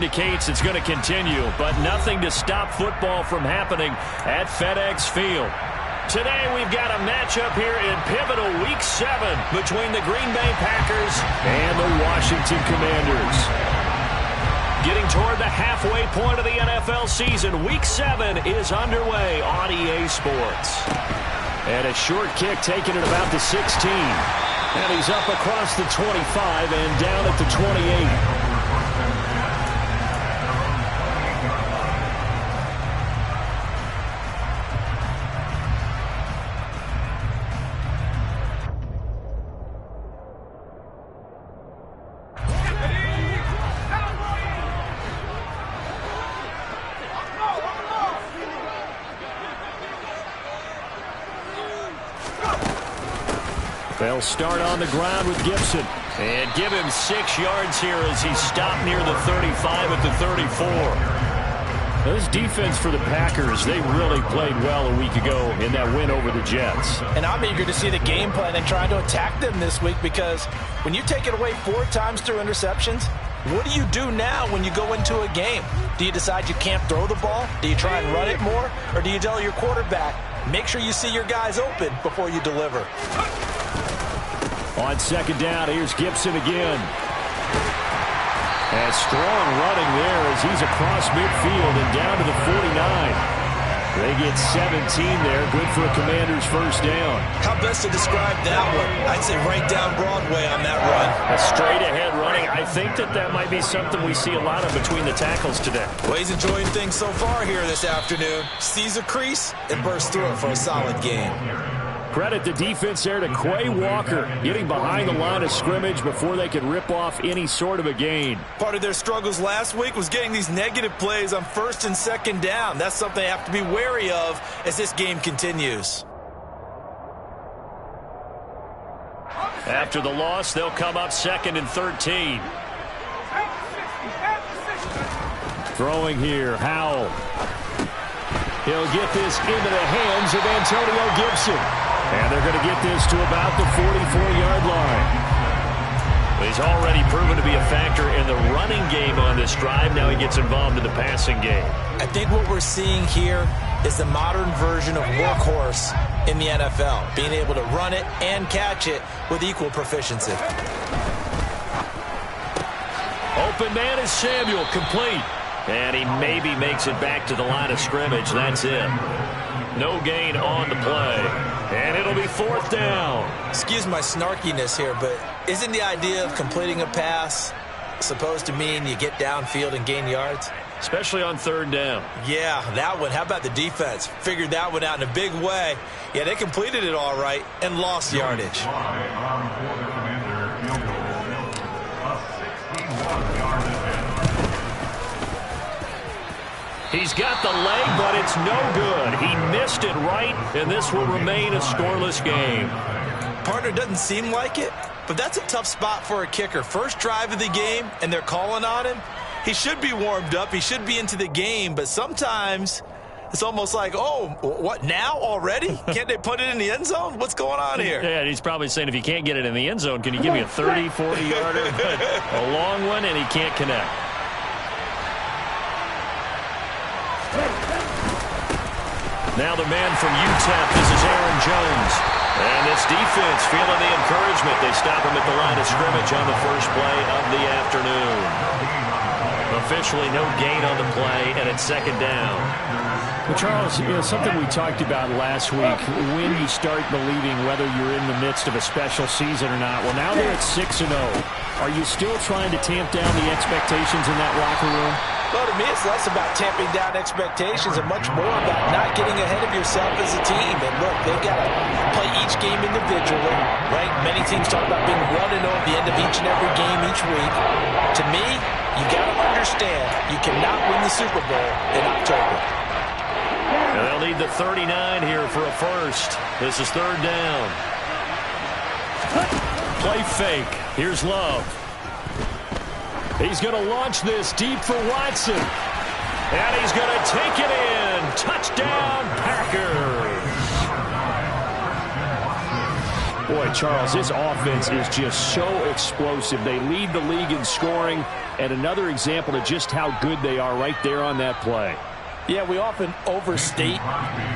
Indicates it's going to continue, but nothing to stop football from happening at FedEx Field. Today we've got a matchup here in pivotal Week 7 between the Green Bay Packers and the Washington Commanders. Getting toward the halfway point of the NFL season, Week 7 is underway on EA Sports. And a short kick taken at about the 16. And he's up across the 25 and down at the 28. They'll start on the ground with Gibson. And give him 6 yards here as he stopped near the 35 at the 34. This defense for the Packers, they really played well a week ago in that win over the Jets. And I'm eager to see the game plan and trying to attack them this week, because when you take it away 4 times through interceptions, what do you do now when you go into a game? Do you decide you can't throw the ball? Do you try and run it more? Or do you tell your quarterback, make sure you see your guys open before you deliver? On second down, here's Gibson again. And strong running there as he's across midfield and down to the 49. They get 17 there. Good for a Commander's first down. How best to describe that one? I'd say right down Broadway on that run. A straight-ahead running. I think that might be something we see a lot of between the tackles today. Well, he's enjoying things so far here this afternoon. Sees a crease and bursts through it for a solid gain. Credit the defense there to Quay Walker, getting behind the line of scrimmage before they could rip off any sort of a gain. Part of their struggles last week was getting these negative plays on first and second down. That's something they have to be wary of as this game continues. After the loss, they'll come up 2nd and 13. Throwing here, Howell. He'll get this into the hands of Antonio Gibson. And they're going to get this to about the 44-yard line. He's already proven to be a factor in the running game on this drive. Now he gets involved in the passing game. I think what we're seeing here is the modern version of workhorse in the NFL, being able to run it and catch it with equal proficiency. Open man is Samuel, complete. And he maybe makes it back to the line of scrimmage. That's it. No gain on the play. And it'll be 4th down. Excuse my snarkiness here, but isn't the idea of completing a pass supposed to mean you get downfield and gain yards? Especially on 3rd down. Yeah, that one. How about the defense? Figured that one out in a big way. Yeah, they completed it all right and lost yardage. He's got the leg, but it's no good. He missed it right, and this will remain a scoreless game. Partner, doesn't seem like it, but that's a tough spot for a kicker. First drive of the game, and they're calling on him. He should be warmed up. He should be into the game, but sometimes it's almost like, oh, what, now already? Can't they put it in the end zone? What's going on here? Yeah, he's probably saying, if you can't get it in the end zone, can you give me a 30, 40-yarder? A long one, and he can't connect. Now the man from UTEP, this is Aaron Jones. And this defense feeling the encouragement. They stop him at the line of scrimmage on the first play of the afternoon. Officially no gain on the play, and it's 2nd down. Well, Charles, something we talked about last week, when you start believing whether you're in the midst of a special season or not. Well, now they're at 6-0. Are you still trying to tamp down the expectations in that locker room? Well, to me, it's less about tamping down expectations and much more about not getting ahead of yourself as a team. And look, they've got to play each game individually, right? Many teams talk about being 1-0 at the end of each and every game each week. To me, you got to understand you cannot win the Super Bowl in October. And they'll need the 39 here for a first. This is 3rd down. Play fake. Here's Love. He's going to launch this deep for Watson. And he's going to take it in. Touchdown, Packers. Boy, Charles, this offense is just so explosive. They lead the league in scoring, and another example of just how good they are right there on that play. Yeah, we often overstate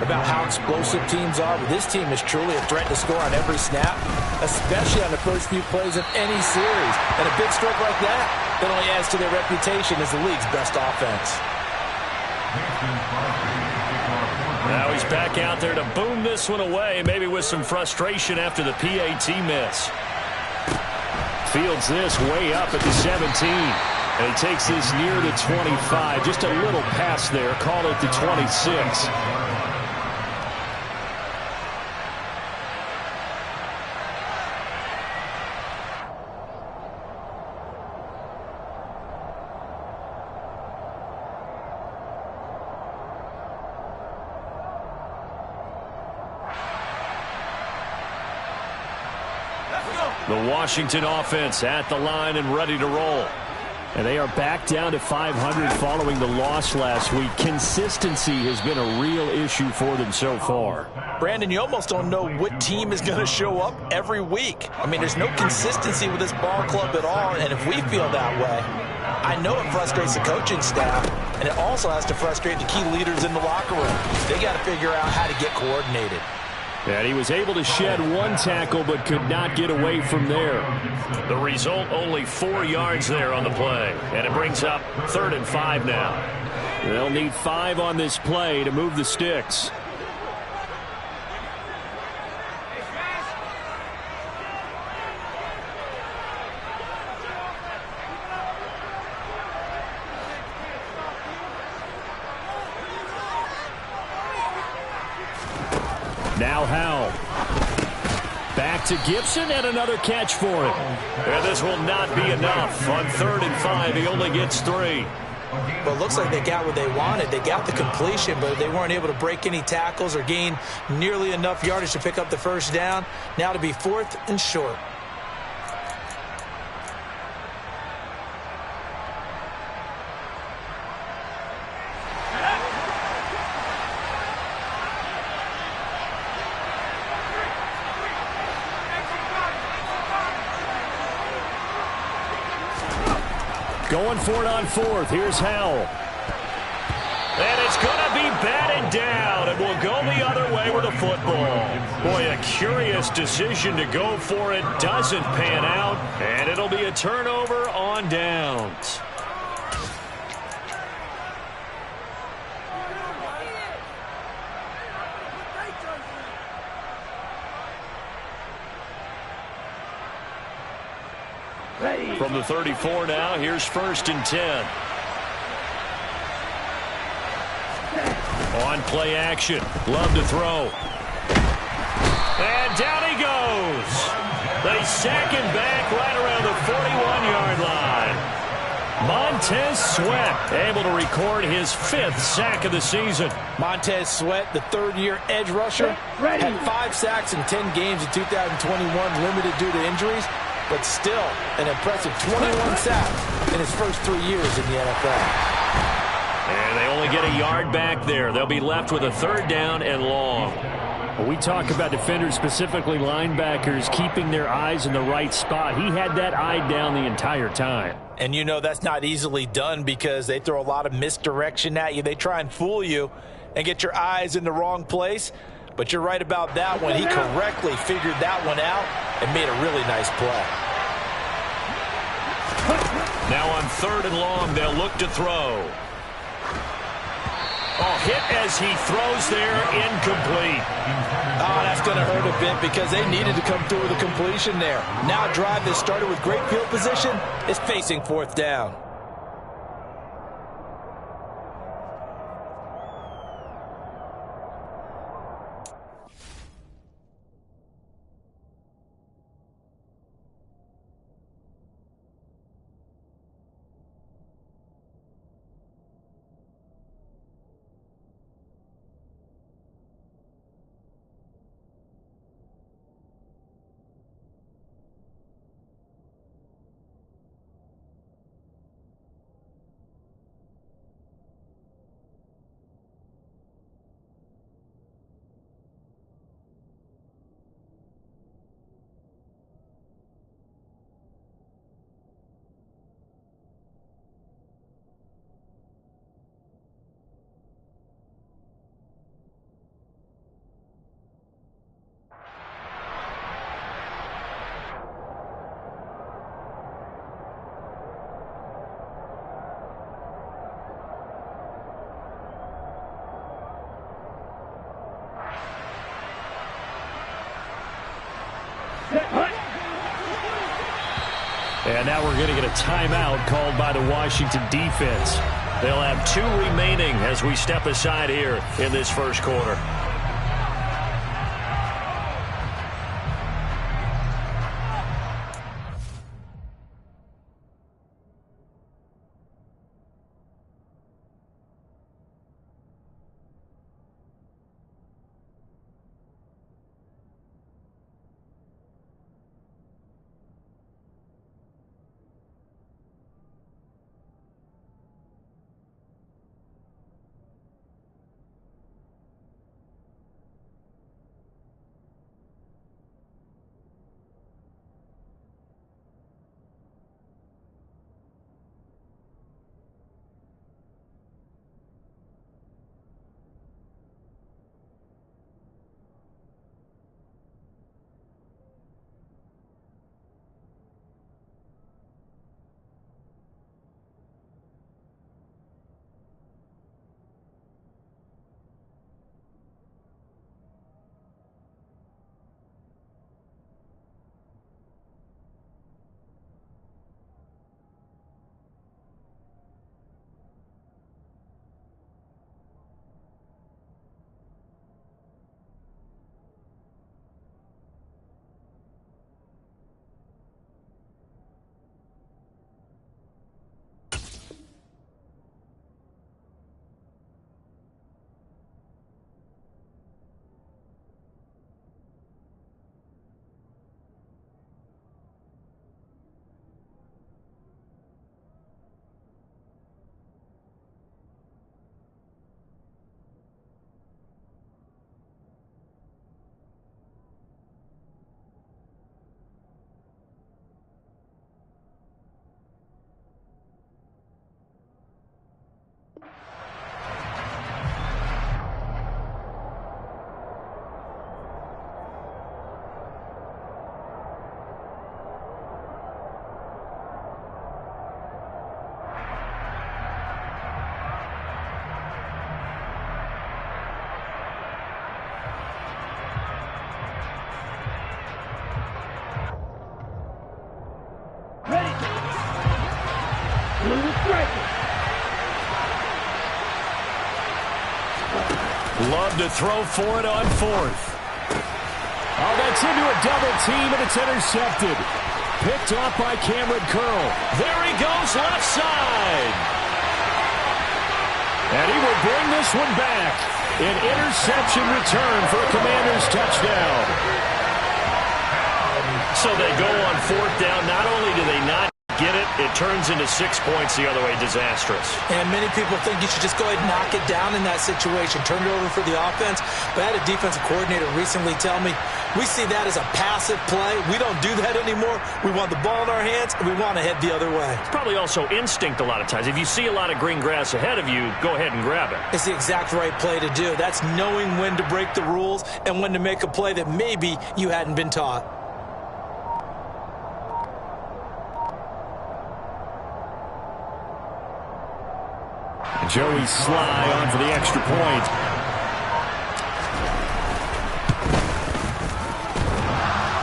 about how explosive teams are, but this team is truly a threat to score on every snap, especially on the first few plays of any series. And a big stroke like that only adds to their reputation as the league's best offense. Now he's back out there to boom this one away, maybe with some frustration after the PAT miss. Fields this way up at the 17. And he takes this near the 25. Just a little pass there. Call it the 26. The Washington offense at the line and ready to roll. And they are back down to 500 following the loss last week. Consistency has been a real issue for them so far. Brandon, you almost don't know what team is going to show up every week. I mean, there's no consistency with this ball club at all, and if we feel that way, I know it frustrates the coaching staff, and it also has to frustrate the key leaders in the locker room. They got to figure out how to get coordinated. And he was able to shed one tackle but could not get away from there. The result, only 4 yards there on the play. And it brings up 3rd and 5 now. They'll need 5 on this play to move the sticks. Now Howell. Back to Gibson and another catch for him. And this will not be enough. On 3rd and 5, he only gets 3. Well, it looks like they got what they wanted. They got the completion, but they weren't able to break any tackles or gain nearly enough yardage to pick up the first down. Now to be 4th and short. Going for it on 4th. Here's Howell. And it's going to be batted down. And will go the other way with the football. Boy, a curious decision to go for it. Doesn't pan out. And it'll be a turnover on downs. From the 34 now, here's 1st and 10. On play action. Love to throw. And down he goes. They sack him back right around the 41-yard line. Montez Sweat able to record his 5th sack of the season. Montez Sweat, the 3rd-year edge rusher, had 5 sacks in 10 games in 2021, limited due to injuries. But still, an impressive 21 sacks in his first 3 years in the NFL. And they only get a yard back there. They'll be left with a 3rd down and long. When we talk about defenders, specifically linebackers, keeping their eyes in the right spot, he had that eye down the entire time. And you know that's not easily done because they throw a lot of misdirection at you. They try and fool you and get your eyes in the wrong place. But you're right about that one. He correctly figured that one out and made a really nice play. Now on 3rd and long, they'll look to throw. Oh, hit as he throws there, incomplete. Oh, that's going to hurt a bit because they needed to come through with a completion there. Now a drive that started with great field position is facing 4th down. And now we're going to get a timeout called by the Washington defense. They'll have 2 remaining as we step aside here in this first quarter. Love to throw for it on 4th. Oh, that's into a double team, and it's intercepted. Picked off by Cameron Curl. There he goes, left side. And he will bring this one back. An interception return for a Commanders touchdown. So they go on 4th down. Not only do they not get it, it turns into 6 points the other way. Disastrous. And many people think you should just go ahead and knock it down in that situation. Turn it over for the offense. But I had a defensive coordinator recently tell me, we see that as a passive play. We don't do that anymore. We want the ball in our hands, and we want to head the other way. It's probably also instinct a lot of times. If you see a lot of green grass ahead of you, go ahead and grab it. It's the exact right play to do. That's knowing when to break the rules and when to make a play that maybe you hadn't been taught. Joey Sly on for the extra point.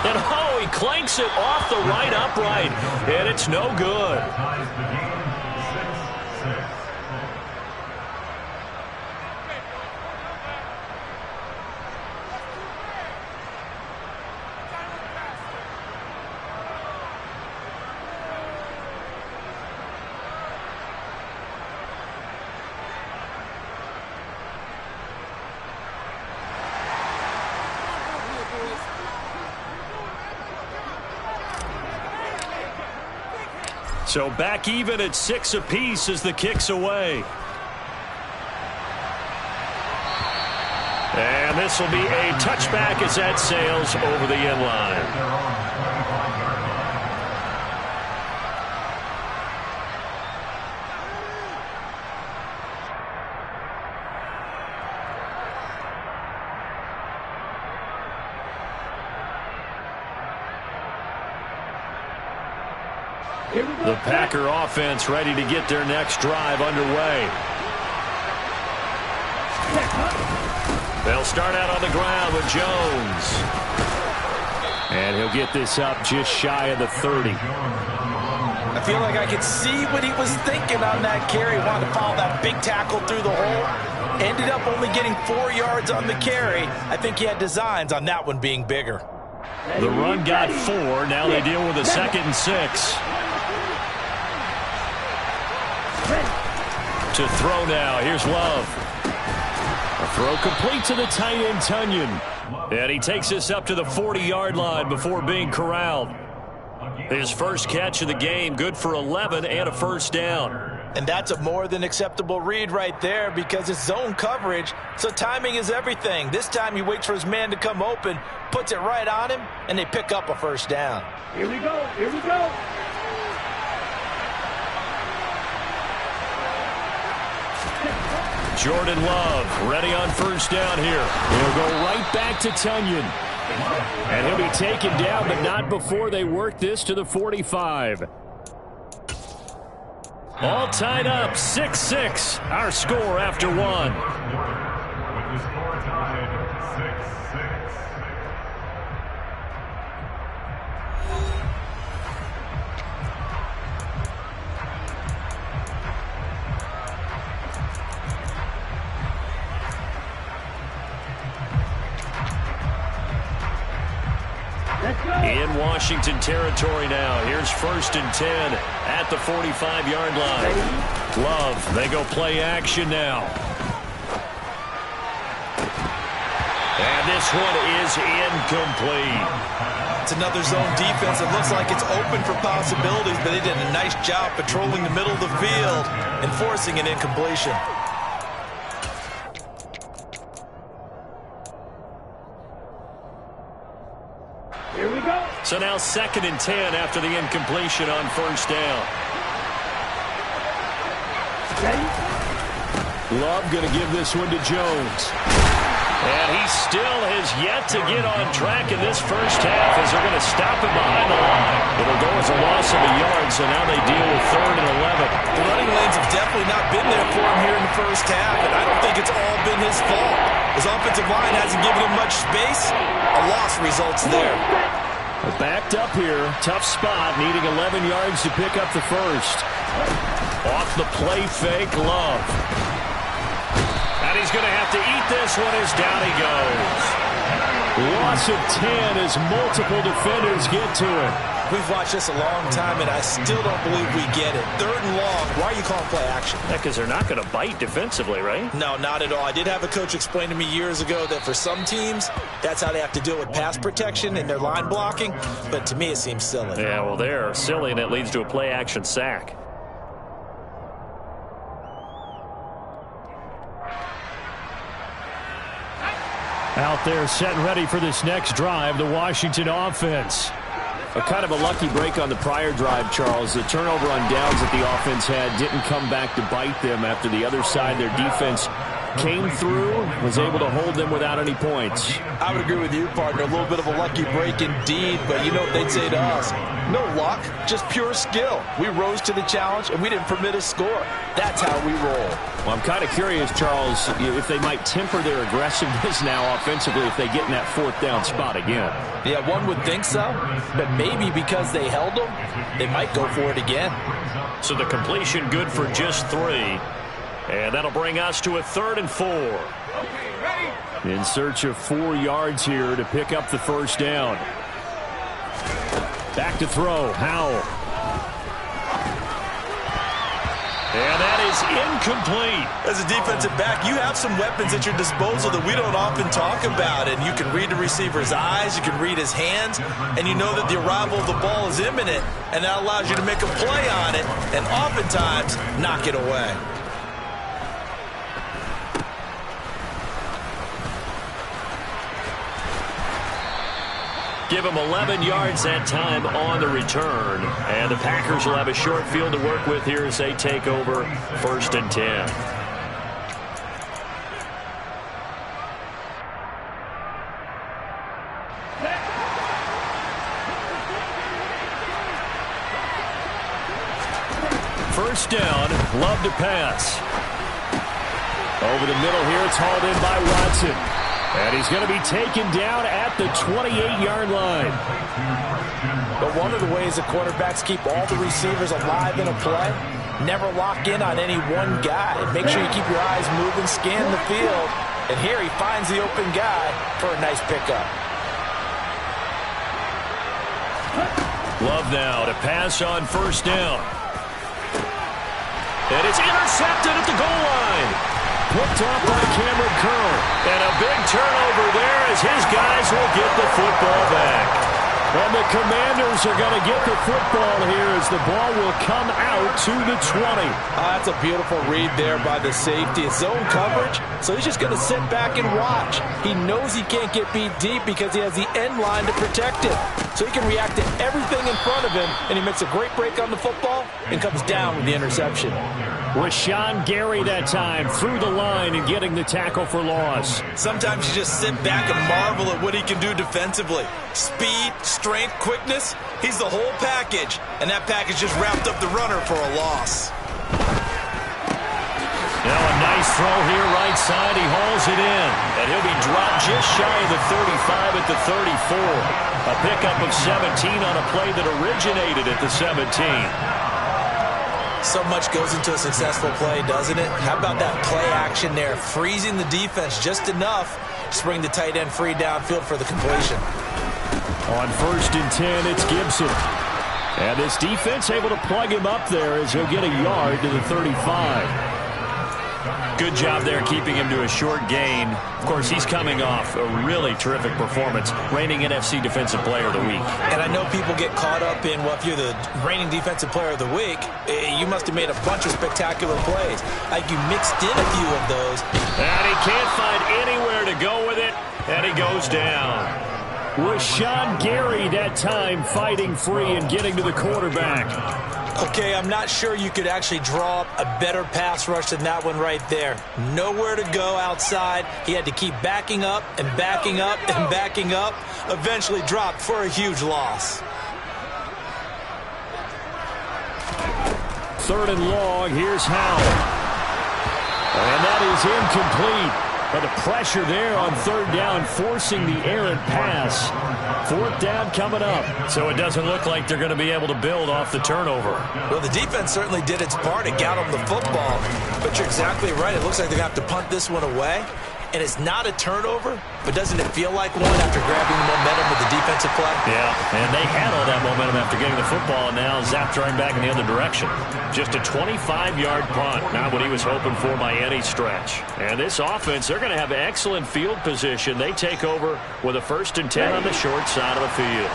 And oh, he clanks it off the right upright, and it's no good. So back even at 6 apiece as the kick's away. And this will be a touchback as that sails over the end line. The Packer offense ready to get their next drive underway. They'll start out on the ground with Jones. And he'll get this up just shy of the 30. I feel like I could see what he was thinking on that carry. Wanted to follow that big tackle through the hole. Ended up only getting 4 yards on the carry. I think he had designs on that one being bigger. The run got 4. Now they deal with a 2nd and 6. To throw now. Here's Love. A throw complete to the tight end, Tonyan. And he takes us up to the 40-yard line before being corralled. His first catch of the game, good for 11 and a first down. And that's a more than acceptable read right there because it's zone coverage, so timing is everything. This time he waits for his man to come open, puts it right on him, and they pick up a first down. Here we go, here we go. Jordan Love ready on first down here. He'll go right back to Tonyan. And he'll be taken down, but not before they work this to the 45. All tied up, 6-6. Our score after 1. In Washington territory now. Here's 1st and 10 at the 45-yard line. Love, they go play action now. And this one is incomplete. It's another zone defense. It looks like it's open for possibilities, but they did a nice job patrolling the middle of the field and forcing an incompletion. Here we go. So now 2nd and 10 after the incompletion on first down. Ready? Love going to give this one to Jones. And he still has yet to get on track in this first half as they're going to stop him behind the line. It'll go as a loss of a yard, so now they deal with 3rd and 11. The running lanes have definitely not been there for him here in the first half, and I don't think it's all been his fault. His offensive line hasn't given him much space. A loss results there. They're backed up here. Tough spot, needing 11 yards to pick up the first. Off the play fake, Love. And he's going to have to eat this one as down he goes. Loss of 10 as multiple defenders get to it. We've watched this a long time, and I still don't believe we get it. 3rd and long. Why are you calling play action? Because they're not going to bite defensively, right? No, not at all. I did have a coach explain to me years ago that for some teams, that's how they have to deal with pass protection and their line blocking. But to me, it seems silly. Yeah, well, they're silly, and it leads to a play action sack. Out there set and ready for this next drive, the Washington offense. A kind of a lucky break on the prior drive, Charles. The turnover on downs that the offense had didn't come back to bite them after the other side. Their defense came through, was able to hold them without any points. I would agree with you, partner. A little bit of a lucky break indeed, but you know what they'd say to us? No luck, just pure skill. We rose to the challenge, and we didn't permit a score. That's how we roll. Well, I'm kind of curious, Charles, if they might temper their aggressiveness now offensively if they get in that 4th down spot again. Yeah, one would think so, but maybe because they held them, they might go for it again. So the completion good for just 3. And that'll bring us to a 3rd and 4. In search of 4 yards here to pick up the first down. Back to throw, Howell. And that is incomplete. As a defensive back, you have some weapons at your disposal that we don't often talk about. And you can read the receiver's eyes, you can read his hands, and you know that the arrival of the ball is imminent. And that allows you to make a play on it and oftentimes knock it away. Give them 11 yards that time on the return. And the Packers will have a short field to work with here as they take over 1st and 10. First down, Love to pass. Over the middle here, it's hauled in by Watson. And he's going to be taken down at the 28-yard line. But one of the ways the quarterbacks keep all the receivers alive in a play, never lock in on any one guy. Make sure you keep your eyes moving, scan the field. And here he finds the open guy for a nice pickup. Love now to pass on first down. And it's intercepted at the goal line. Picked off by Cameron Curl. And a big turnover there as his guys will get the football back. And the Commanders are going to get the football here as the ball will come out to the 20. That's a beautiful read there by the safety. It's zone coverage, so he's just going to sit back and watch. He knows he can't get beat deep because he has the end line to protect him. So he can react to everything in front of him, and he makes a great break on the football and comes down with the interception. Rashawn Gary that time through the line and getting the tackle for loss. Sometimes you just sit back and marvel at what he can do defensively. Speed, strength, quickness, he's the whole package. And that package just wrapped up the runner for a loss. Now a nice throw here right side. He hauls it in. And he'll be dropped just shy of the 35 at the 34. A pickup of 17 on a play that originated at the 17. So much goes into a successful play, doesn't it? How about that play action there, freezing the defense just enough to bring the tight end free downfield for the completion. On 1st and 10, it's Gibson. And this defense able to plug him up there as he'll get a yard to the 35. Good job there keeping him to a short gain. Of course, he's coming off a really terrific performance, reigning NFC Defensive Player of the Week. And I know people get caught up in, well, if you're the reigning Defensive Player of the Week, you must have made a bunch of spectacular plays. Like you mixed in a few of those. And he can't find anywhere to go with it, and he goes down. Rashawn Gary that time fighting free and getting to the quarterback. Okay, I'm not sure you could actually draw up a better pass rush than that one right there. Nowhere to go outside. He had to keep backing up and backing up and backing up. Eventually dropped for a huge loss. 3rd and long, here's Howell. And that is incomplete. But the pressure there on 3rd down, forcing the errant pass. 4th down coming up. So it doesn't look like they're going to be able to build off the turnover. Well, the defense certainly did its part. It got them the football. But you're exactly right. It looks like they're going to have to punt this one away. And it's not a turnover, but doesn't it feel like one after grabbing the momentum with the defensive play? Yeah, and they had all that momentum after getting the football, and now Zap throwing back in the other direction. Just a 25-yard punt, not what he was hoping for by any stretch. And this offense, they're going to have excellent field position. They take over with a 1st and 10 on the short side of the field.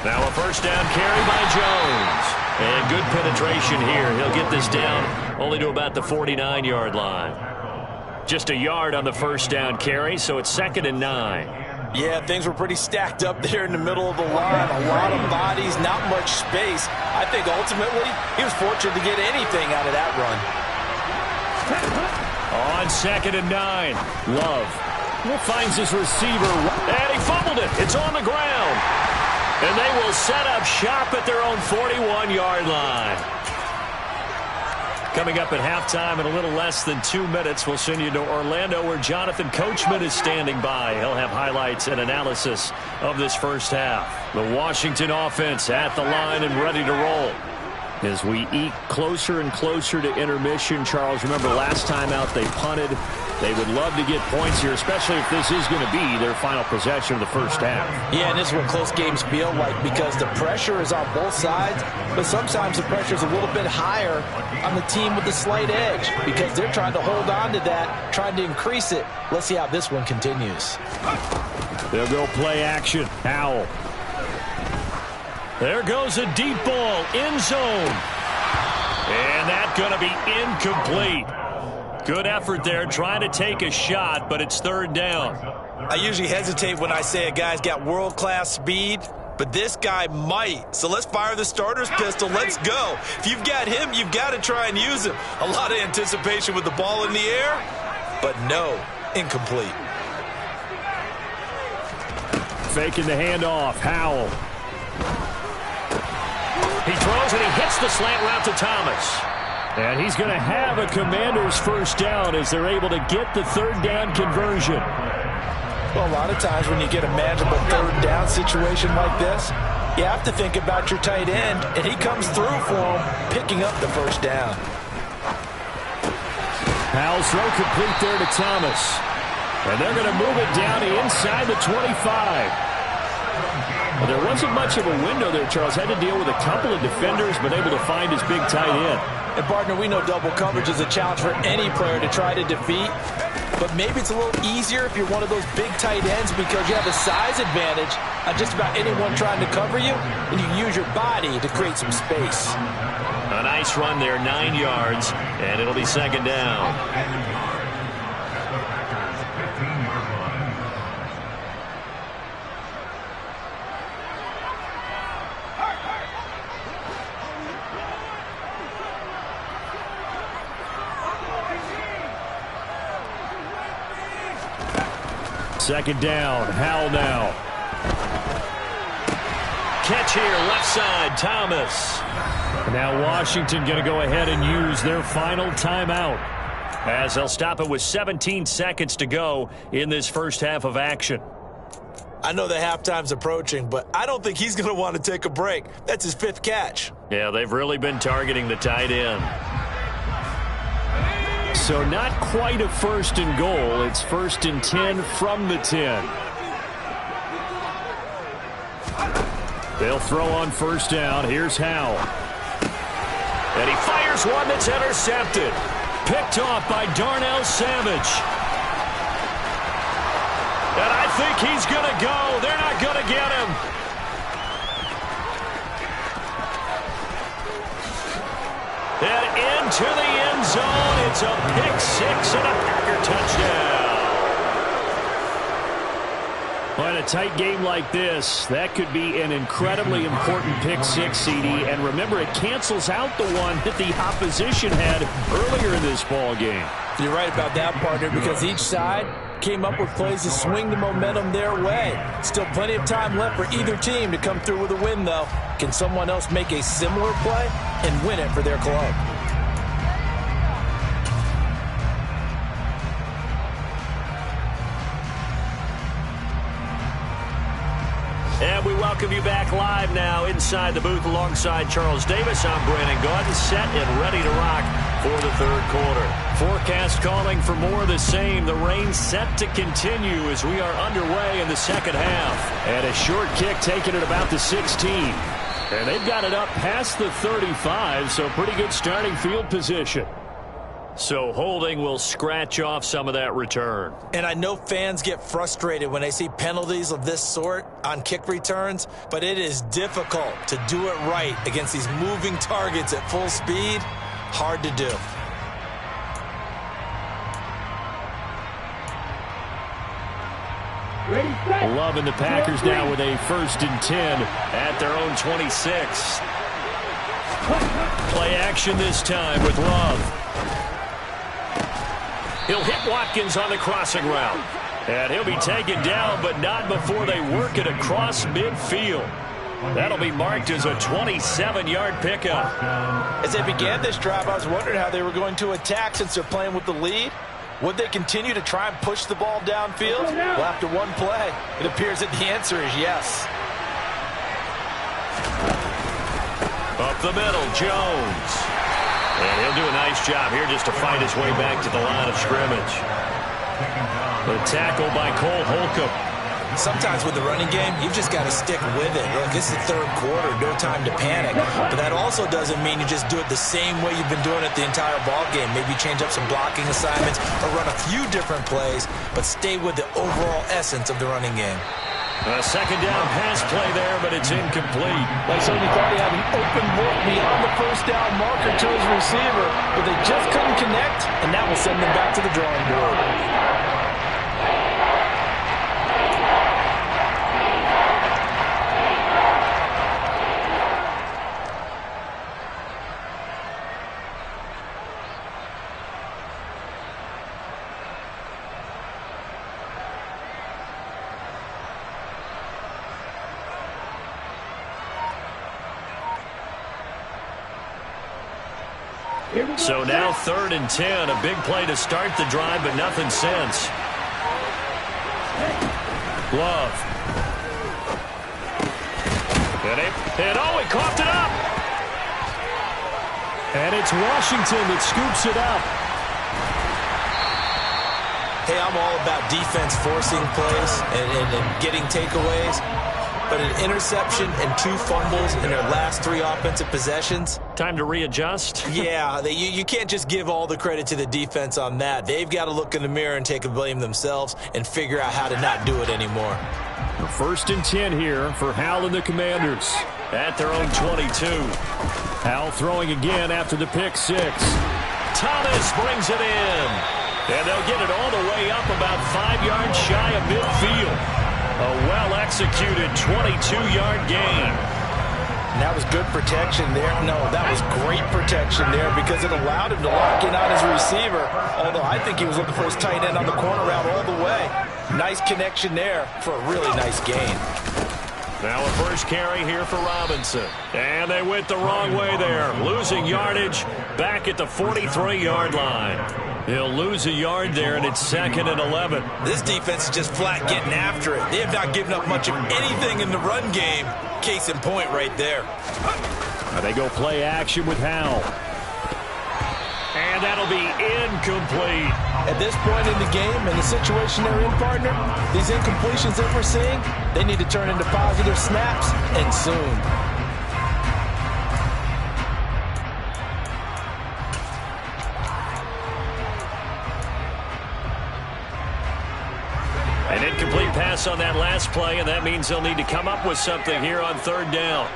Now a 1st down carry by Jones. And good penetration here. He'll get this down only to about the 49-yard line. Just a yard on the 1st down carry, so it's 2nd and 9. Yeah, things were pretty stacked up there in the middle of the line. A lot of bodies, not much space. I think ultimately he was fortunate to get anything out of that run. On 2nd and 9, Love finds his receiver, and he fumbled it. It's on the ground. And they will set up shop at their own 41-yard line. Coming up at halftime in a little less than 2 minutes, we'll send you to Orlando where Jonathan Coachman is standing by. He'll have highlights and analysis of this first half. The Washington offense at the line and ready to roll. As we eke closer and closer to intermission, Charles, remember last time out they punted. They would love to get points here, especially if this is going to be their final possession of the first half. Yeah, and this is what close games feel like because the pressure is on both sides, but sometimes the pressure is a little bit higher on the team with the slight edge because they're trying to hold on to that, trying to increase it. Let's see how this one continues. They'll go play action. Howell. There goes a deep ball, end zone. And that's going to be incomplete. Good effort there, trying to take a shot, but it's 3rd down. I usually hesitate when I say a guy's got world-class speed, but this guy might. So let's fire the starter's pistol. Let's go. If you've got him, you've got to try and use him. A lot of anticipation with the ball in the air, but no, incomplete. Faking the handoff, Howell. He throws and he hits the slant route to Thomas. And he's going to have a Commanders first down as they're able to get the third down conversion. Well, a lot of times when you get a manageable third down situation like this, you have to think about your tight end, and he comes through for him, picking up the first down. Powell's throw complete there to Thomas. And they're going to move it down to inside the 25. Well, there wasn't much of a window there, Charles. Had to deal with a couple of defenders, but able to find his big tight end. And, partner, we know double coverage is a challenge for any player to try to defeat. But maybe it's a little easier if you're one of those big tight ends because you have a size advantage on just about anyone trying to cover you, and you use your body to create some space. A nice run there, 9 yards, and it'll be second down. Second down, Howell now. Catch here, left side, Thomas. Now Washington going to go ahead and use their final timeout, as they'll stop it with 17 seconds to go in this first half of action. I know the halftime's approaching, but I don't think he's going to want to take a break. That's his 5th catch. Yeah, they've really been targeting the tight end. So not quite a first and goal. It's first and 10 from the 10. They'll throw on first down. Here's Howell. And he fires one that's intercepted. Picked off by Darnell Savage. And I think he's going to go. They're not going to get him. And into the end zone. It's a pick six and a Packer touchdown. Well, in a tight game like this, that could be an incredibly important pick six, CD. And remember, it cancels out the one that the opposition had earlier in this ball game. You're right about that, partner, because each side came up with plays to swing the momentum their way. Still plenty of time left for either team to come through with a win, though. Can someone else make a similar play and win it for their club? And we welcome you back live now inside the booth alongside Charles Davis. I'm Brandon Gaudin, set and ready to rock for the third quarter. Forecast calling for more of the same. The rain set to continue as we are underway in the second half. And a short kick taken at about the 16. And they've got it up past the 35, so pretty good starting field position. So holding will scratch off some of that return. And I know fans get frustrated when they see penalties of this sort on kick returns, but it is difficult to do it right against these moving targets at full speed. Hard to do. Loving the Packers now with a first and 10 at their own 26. Play action this time with Love. He'll hit Watkins on the crossing route. And he'll be taken down, but not before they work it across midfield. That'll be marked as a 27-yard pickup. As they began this drive, I was wondering how they were going to attack since they're playing with the lead. Would they continue to try and push the ball downfield? Well, after one play, it appears that the answer is yes. Up the middle, Jones. And he'll do a nice job here just to fight his way back to the line of scrimmage. The tackle by Cole Holcomb. Sometimes with the running game, you've just got to stick with it. Look, this is the third quarter, no time to panic. But that also doesn't mean you just do it the same way you've been doing it the entire ball game. Maybe change up some blocking assignments or run a few different plays, but stay with the overall essence of the running game. A second down pass play there, but it's incomplete. They certainly thought he had an open look beyond the first down marker to his receiver, but they just couldn't connect, and that will send them back to the drawing board. Here we go. So now 3rd and 10. A big play to start the drive, but nothing since. Love. And oh, he coughed it up. And it's Washington that scoops it up. Hey, I'm all about defense forcing plays and getting takeaways. But an interception and 2 fumbles in their last 3 offensive possessions. Time to readjust. Yeah, you can't just give all the credit to the defense on that. They've got to look in the mirror and take a blame themselves and figure out how to not do it anymore. 1st and 10 here for Hal and the Commanders. At their own 22. Hal throwing again after the pick 6. Thomas brings it in. And they'll get it all the way up about 5 yards shy of midfield. A well-executed 22-yard gain. And that was good protection there. No, that was great protection there because it allowed him to lock in on his receiver. Although I think he was looking for his tight end on the corner route all the way. Nice connection there for a really nice gain. Now a first carry here for Robinson. And they went the wrong way there. Losing yardage back at the 43-yard line. He'll lose a yard there, and it's 2nd and 11. This defense is just flat getting after it. They have not given up much of anything in the run game. Case in point right there. Now they go play action with Hal. And that'll be incomplete. At this point in the game and the situation they're in, partner, these incompletions that we're seeing, they need to turn into positive snaps, and soon. An incomplete pass on that last play, and that means they'll need to come up with something here on 3rd down.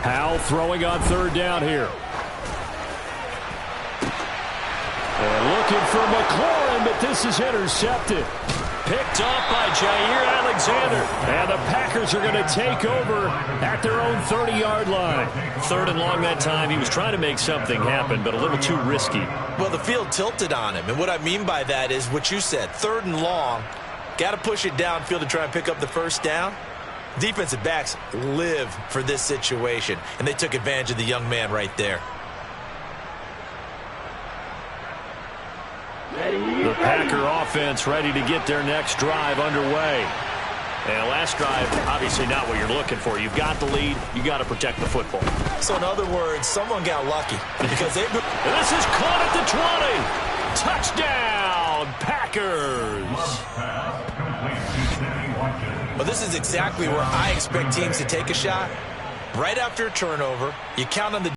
Hal throwing on 3rd down here. And looking for McLaurin, but this is intercepted. Picked off by Jair Alexander. And the Packers are going to take over at their own 30-yard line. 3rd and long that time. He was trying to make something happen, but a little too risky. Well, the field tilted on him. And what I mean by that is what you said. 3rd and long. Got to push it downfield to try and pick up the first down. Defensive backs live for this situation. And they took advantage of the young man right there. The Packer offense ready to get their next drive underway. And last drive, obviously not what you're looking for. You've got the lead. You got to protect the football. So in other words, someone got lucky because they've been... And this is caught at the 20. Touchdown, Packers. Well, this is exactly where I expect teams to take a shot. Right after a turnover, you count on the